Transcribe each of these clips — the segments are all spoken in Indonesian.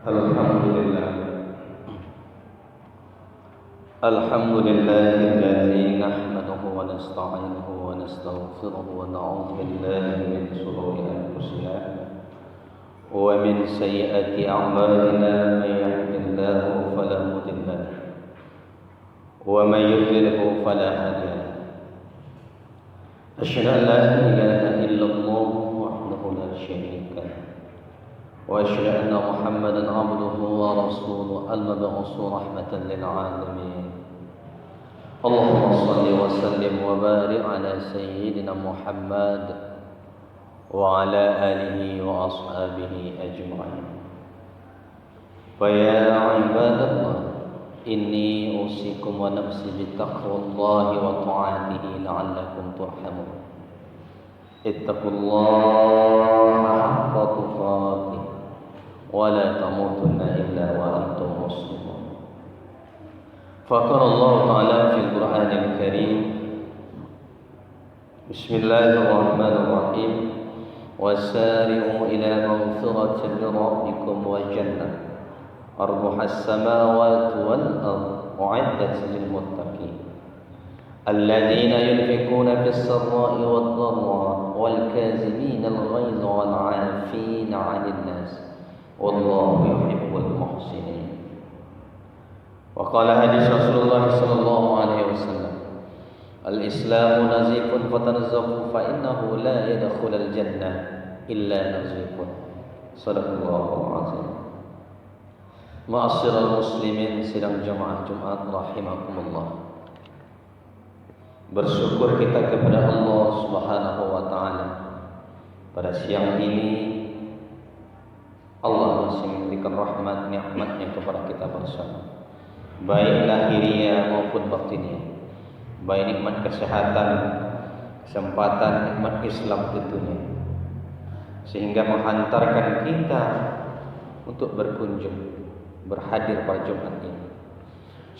Alhamdulillah. Alhamdulillahilladzi nahmaduhu wa nasta'inuhu wa nastaghfiruhu wa na'udzu billahi min shururi anfusina wa min sayyiati a'malina may yahdihillahu fala mudilla lahu wa may yudlilhu fala hadiya lahu. Asyhadu an la ilaha illallah wahdahu la syarika lahu وأشهد أن محمدا عبده ورسوله المبعوث رحمة للعالمين. اللهم صل وسلم وبارك على سيدنا محمد وعلى آله وأصحابه أجمعين. فيا عباد الله إني أوصيكم ونفسي بتقوى الله وطاعته لعلكم ترحمون. اتقوا الله حق تقاته ولا تموتن إلا وأنتم مسلمون. فقال الله تعالى في القرآن الكريم: بسم الله الرحمن الرحيم وسارعوا إلى مغفرة من ربكم وجنة أرضها السماوات والأرض أعدت للمتقين الذين ينفقون في السراء والضراء والكاظمين الغيظ والعافين عن الناس والله يحب المحسنين. وقال حديث رسول الله صلى الله عليه وسلم: الإسلام نزيف فتنزقوا فإنه لا يدخل الجنة إلا نزيف. صدق الله العظيم. Ma'asyiral muslimin sidang jemaah Jumat rahimakumullah. Bersyukur kita kepada Allah Subhanahu wa taala pada siang ini Allah masih memberikan rahmat nikmatnya kepada kita bersama, baik lahiriah maupun batiniah, baik nikmat kesehatan, kesempatan, nikmat Islam tentunya, sehingga menghantarkan kita untuk berkunjung, berhadir pada Jumat ini.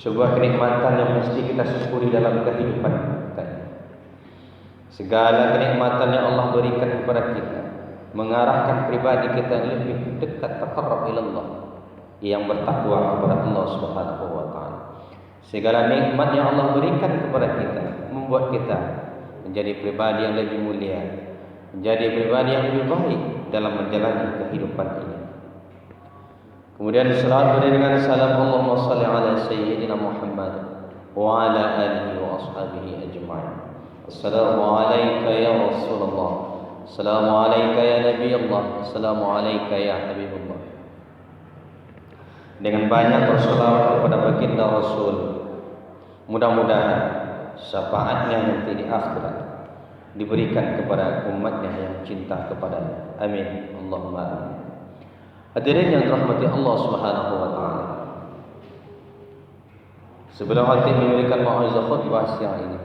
Sebuah kenikmatan yang mesti kita syukuri dalam kehidupan kita. Segala kenikmatan yang Allah berikan kepada kita mengarahkan pribadi kita yang lebih dekat, taqarrab ila Allah, yang bertakwa kepada Allah Subhanahu wa taala. Segala nikmat yang Allah berikan kepada kita membuat kita menjadi pribadi yang lebih mulia, menjadi pribadi yang lebih baik dalam menjalani kehidupan ini. Kemudian salawat dengan salam Allahumma shalli ala sayyidina Muhammad wa ala alihi wa ashabihi ajma'in. Assalamu alayka ya Rasulullah. Assalamu alayka ya Nabi Allah. Assalamu alayka ya Habibullah. Dengan banyak berselawat kepada baginda Rasul, mudah-mudahan syafaatnya nanti di akhirat diberikan kepada umatnya yang cinta kepadanya. Amin. Allahumma amin. Hadirin yang dirahmati Allah Subhanahu wa taala. Sebelum hati memberikan mau'izah khutbah siang ini,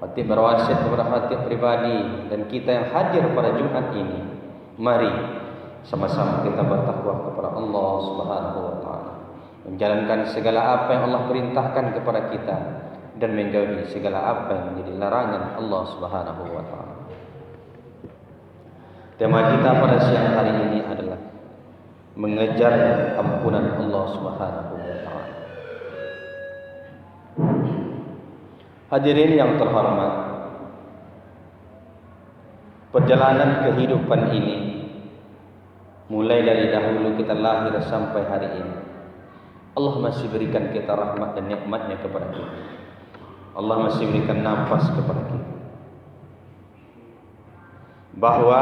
hati berwasiat kepada hati pribadi dan kita yang hadir pada Jumat ini, mari sama-sama kita bertakwa kepada Allah Subhanahu wa taala, menjalankan segala apa yang Allah perintahkan kepada kita dan menjauhi segala apa yang menjadi larangan Allah Subhanahu wa taala. Tema kita pada siang hari ini adalah mengejar ampunan Allah Subhanahu wa taala. Hadirin yang terhormat, perjalanan kehidupan ini mulai dari dahulu kita lahir sampai hari ini, Allah masih berikan kita rahmat dan nikmatnya kepada kita. Allah masih berikan nafas kepada kita, bahwa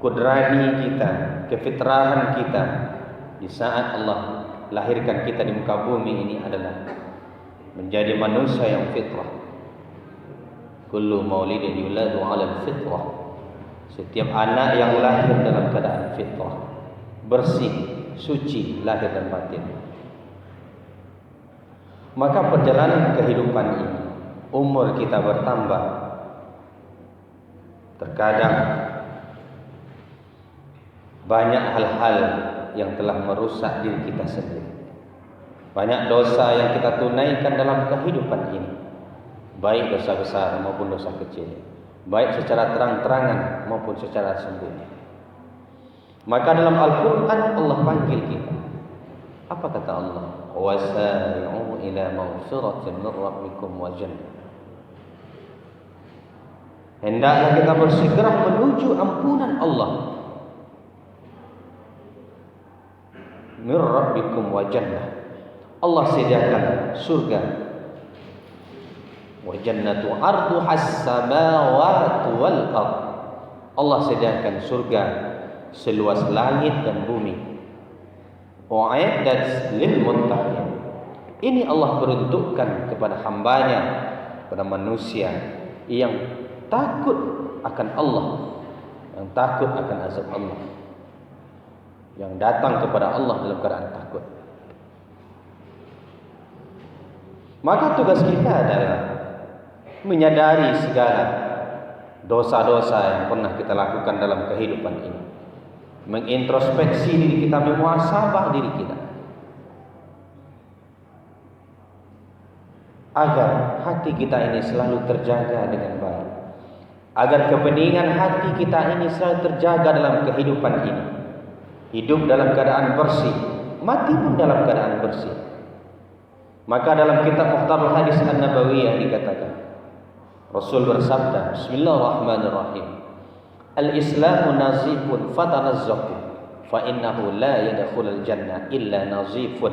kudrani kita, kefitrahan kita di saat Allah lahirkan kita di muka bumi ini adalah menjadi manusia yang fitrah. Kullu maulidin yuladu 'alal fitrah. Setiap anak yang lahir dalam keadaan fitrah, bersih, suci lahir dan batin. Maka perjalanan kehidupan ini, umur kita bertambah. Terkadang banyak hal-hal yang telah merusak diri kita sendiri. Banyak dosa yang kita tunaikan dalam kehidupan ini, baik dosa besar maupun dosa kecil, baik secara terang-terangan maupun secara sembunyi. Maka dalam Al-Quran Allah panggil kita. Apa kata Allah? Wasari'u ila maghfiratin min rabbikum wa jannah. Hendaklah kita bersegera menuju ampunan Allah. Min rabbikum wa jannah. Allah sediakan surga. Wa jannatu arduha as-samawati wal ardh. Allah sediakan surga seluas langit dan bumi. U'iddat lil muttaqin. Ini Allah peruntukkan kepada hambanya, kepada manusia yang takut akan Allah, yang takut akan azab Allah, yang datang kepada Allah dalam keadaan takut. Maka tugas kita adalah menyadari segala dosa-dosa yang pernah kita lakukan dalam kehidupan ini, mengintrospeksi diri kita, memuhasabah diri kita, agar hati kita ini selalu terjaga dengan baik, agar kebeningan hati kita ini selalu terjaga dalam kehidupan ini. Hidup dalam keadaan bersih, mati pun dalam keadaan bersih. Maka dalam kitab Mukhtarul Hadis An-Nabawiyah dikatakan, Rasul bersabda, Bismillahirrahmanirrahim, Al-Islamu nazifun fatanazzaku fa innahu la yadkhulul jannah illa nazifun.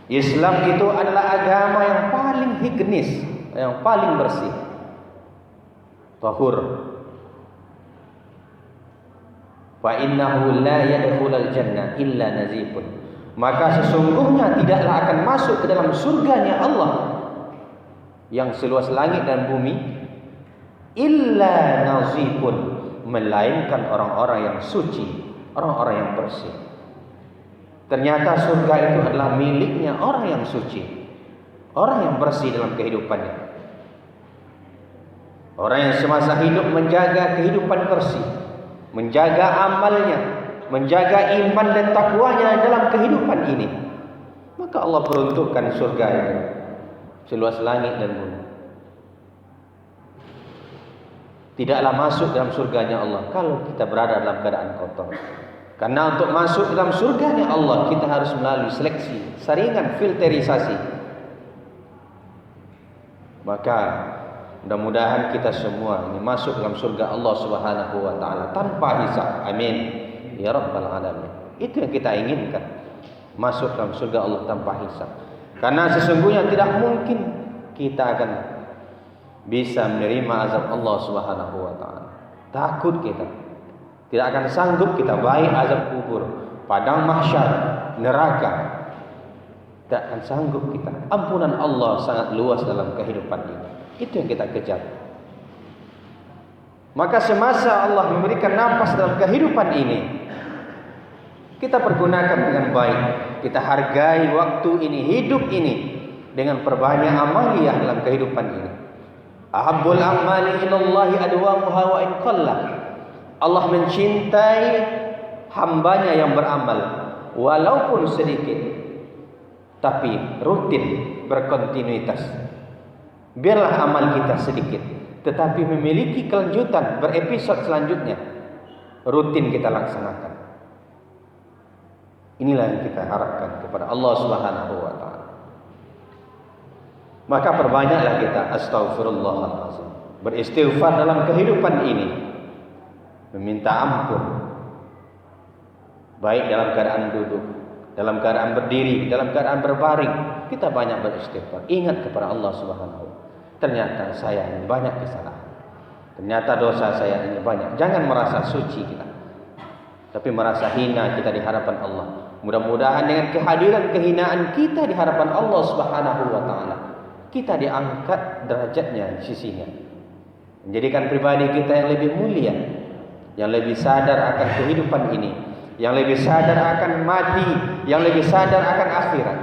Islam itu adalah agama yang paling higienis, yang paling bersih, tahur. Fa innahu la yadkhulul jannah illa nazifun. Maka sesungguhnya tidaklah akan masuk ke dalam surganya Allah yang seluas langit dan bumi illa nazifun, melainkan orang-orang yang suci, orang-orang yang bersih. Ternyata surga itu adalah miliknya orang yang suci, orang yang bersih dalam kehidupannya, orang yang semasa hidup menjaga kehidupan bersih, menjaga amalnya, menjaga iman dan takwanya dalam kehidupan ini. Maka Allah peruntukkan surga itu seluas langit dan bumi. Tidaklah masuk dalam surganya Allah kalau kita berada dalam keadaan kotor. Karena untuk masuk dalam surganya Allah, kita harus melalui seleksi, saringan, filterisasi. Maka mudah-mudahan kita semua ini masuk dalam surga Allah Subhanahu wa taala tanpa hisab. Amin ya rabbal alamin. Itu yang kita inginkan, masuk dalam surga Allah tanpa hisab. Karena sesungguhnya tidak mungkin kita akan bisa menerima azab Allah Subhanahu wa taala. Takut kita, tidak akan sanggup kita, baik azab kubur, padang mahsyar, neraka, tidak akan sanggup kita. Ampunan Allah sangat luas dalam kehidupan ini. Itu yang kita kejar. Maka semasa Allah memberikan nafas dalam kehidupan ini, kita pergunakan dengan baik. Kita hargai waktu ini, hidup ini, dengan perbanyak amaliyah dalam kehidupan ini. Ahabbul amali ilallahi adwamuha wa in qalla. Allah mencintai hambanya yang beramal walaupun sedikit, tapi rutin, berkontinuitas. Biarlah amal kita sedikit, tetapi memiliki kelanjutan, berepisode selanjutnya, rutin kita laksanakan. Inilah yang kita harapkan kepada Allah Subhanahu wa taala. Maka perbanyaklah kita astaghfirullahalazim, beristighfar dalam kehidupan ini, meminta ampun, baik dalam keadaan duduk, dalam keadaan berdiri, dalam keadaan berbaring. Kita banyak beristighfar, ingat kepada Allah Subhanahu. Ternyata saya ini banyak kesalahan, ternyata dosa saya ini banyak. Jangan merasa suci kita, tapi merasa hina kita di hadapan Allah. Mudah-mudahan dengan kehadiran kehinaan kita di hadapan Allah Subhanahu wa taala, kita diangkat derajatnya di sisinya, menjadikan pribadi kita yang lebih mulia, yang lebih sadar akan kehidupan ini, yang lebih sadar akan mati, yang lebih sadar akan akhirat.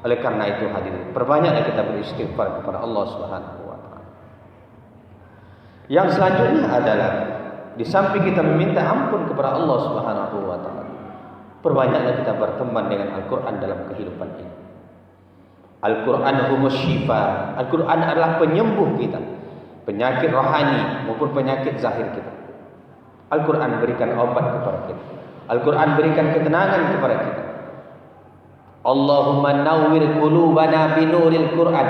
Oleh karena itu hadirin, perbanyaklah kita beristighfar kepada Allah Subhanahu wa taala. Yang selanjutnya adalah di samping kita meminta ampun kepada Allah Subhanahu wa taala, perbanyaklah kita berteman dengan Al-Qur'an dalam kehidupan ini. Al-Qur'an humus syifa. Al-Qur'an adalah penyembuh kita, penyakit rohani maupun penyakit zahir kita. Al-Quran berikan obat kepada kita. Al-Quran berikan ketenangan kepada kita. Allahumma nawwir qulubana binuril Quran.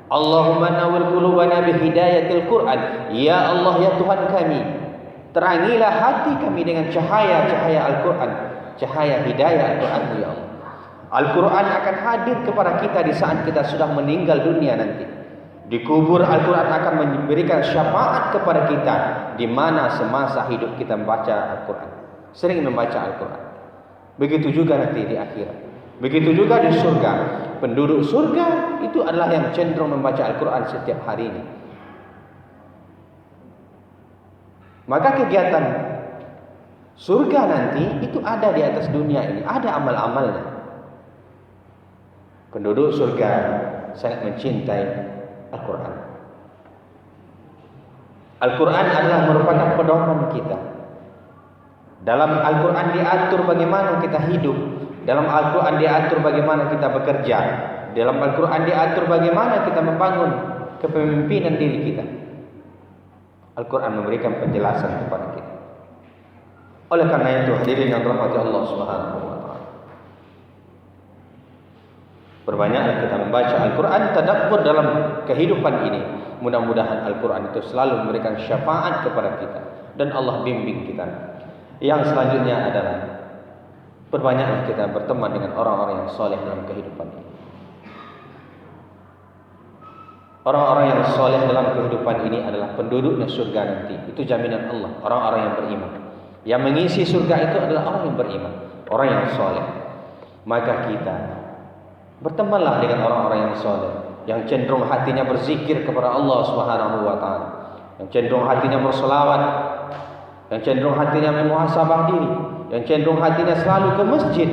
Allahumma nawwir qulubana bihidayatil Quran. Ya Allah, ya Tuhan kami, terangilah hati kami dengan cahaya-cahaya Al-Quran, cahaya hidayah Al-Quran, ya Allah. Al-Quran akan hadir kepada kita di saat kita sudah meninggal dunia nanti. Di kubur Al-Quran akan memberikan syafaat kepada kita di mana semasa hidup kita membaca Al-Quran, sering membaca Al-Quran. Begitu juga nanti di akhirat. Begitu juga di surga. Penduduk surga itu adalah yang cenderung membaca Al-Quran setiap harinya. Maka kegiatan surga nanti itu ada di atas dunia ini, ada amal-amalnya. Penduduk surga sangat mencintai Al-Quran. Al-Quran adalah merupakan pedoman kita. Dalam Al-Quran diatur bagaimana kita hidup. Dalam Al-Quran diatur bagaimana kita bekerja. Dalam Al-Quran diatur bagaimana kita membangun kepemimpinan diri kita. Al-Quran memberikan penjelasan kepada kita. Oleh karena itu, hadirin yang dirahmati Allah Subhanahu wa taala, perbanyaklah kita membaca Al-Quran, tadabbur dalam kehidupan ini. Mudah-mudahan Al-Quran itu selalu memberikan syafaat kepada kita dan Allah bimbing kita. Yang selanjutnya adalah perbanyaklah kita berteman dengan orang-orang yang soleh dalam kehidupan ini. Orang-orang yang soleh dalam kehidupan ini adalah penduduknya surga nanti. Itu jaminan Allah. Orang-orang yang beriman. Yang mengisi surga itu adalah orang yang beriman, orang yang soleh. Maka kita bertemanlah dengan orang-orang yang soleh, yang cenderung hatinya berzikir kepada Allah Subhanahu wa taala, yang cenderung hatinya berselawat, yang cenderung hatinya memuhasabah diri, yang cenderung hatinya selalu ke masjid.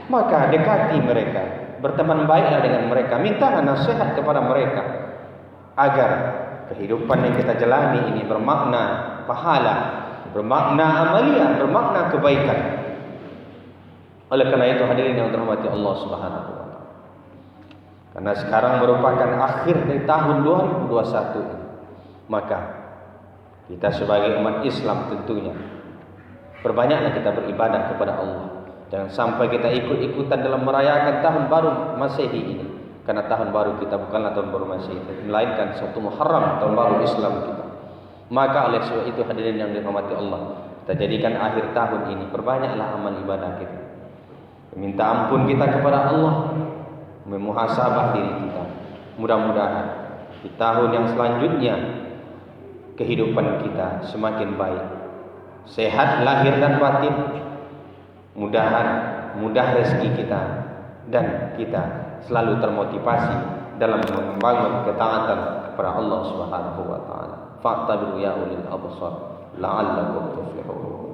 Maka dekati mereka, berteman baiklah dengan mereka, mintalah nasihat kepada mereka agar kehidupan yang kita jalani ini bermakna pahala, bermakna amalia, bermakna kebaikan. Oleh karena itu, hadirin yang dirahmati Allah Subhanahu wa taala, karena sekarang merupakan akhir dari tahun 2021 ini, maka kita sebagai umat Islam tentunya perbanyaklah kita beribadah kepada Allah. Jangan sampai kita ikut-ikutan dalam merayakan tahun baru Masehi ini, karena tahun baru kita bukanlah tahun baru Masehi, melainkan satu Muharram, tahun baru Islam kita. Maka oleh sebab itu, hadirin yang dirahmati Allah, kita jadikan akhir tahun ini perbanyaklah amal ibadah kita, meminta ampun kita kepada Allah, memuhasabah diri kita. Mudah-mudahan di tahun yang selanjutnya kehidupan kita semakin baik, sehat lahir dan batin, mudah rezeki kita, dan kita selalu termotivasi dalam membangun ketaatan kepada Allah Subhanahu wa taala. Fa'tabiru ya ulil absar la'allakum tuflihun.